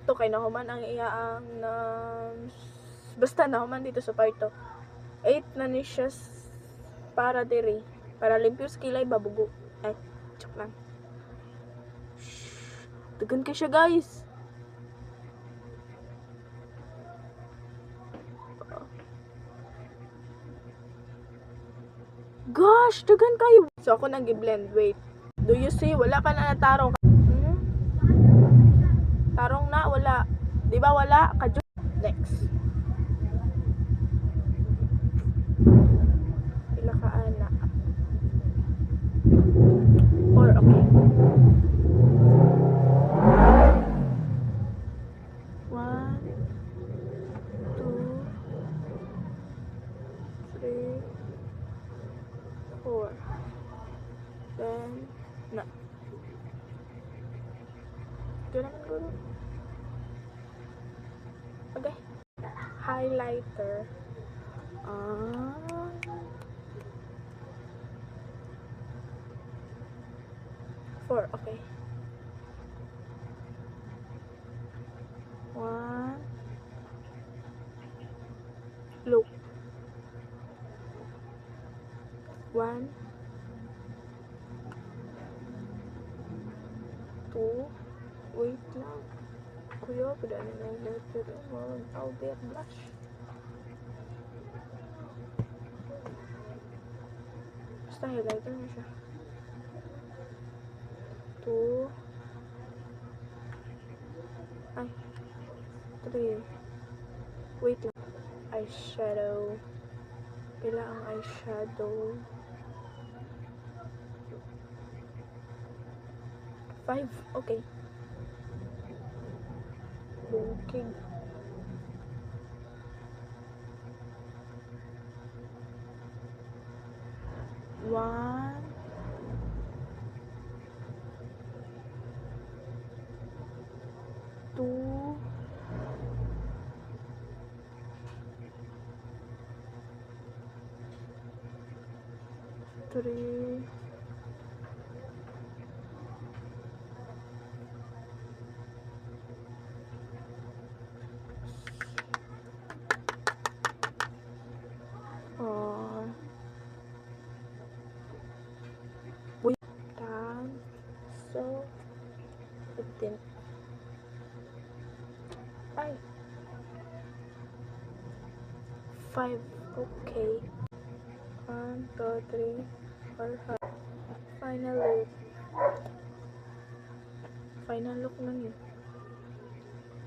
to kay nahuman ang iyaang na basta nahuman dito sa part 8 na ni siya para diri para limpios kilay babugo ay joke lang. Dagan kay siya guys. Gosh, dagan kayo. So ako nang i-blend. Wait. Do you see? Wala pa na natarong. Tarong na, wala. Di ba wala? Next. Pila ka ana. 4, okay. 1, 2, 3, 4. Then, na. Ganun guro. Okay. Highlighter. 4, okay. 1. Look. 1, 2. Wait lang. Kuya, pwede na yung letter. Powder blush. Basta highlighter na siya. 2. Ay. 3. Wait lang. Eyeshadow. Pila ang eyeshadow? 5. Okay. Bukig. 1, 2, 3, 4. Wait lang. So, 15. Ay. 5. Okay. 1, 2, 3, 4, 5. Final look. Final look na niya.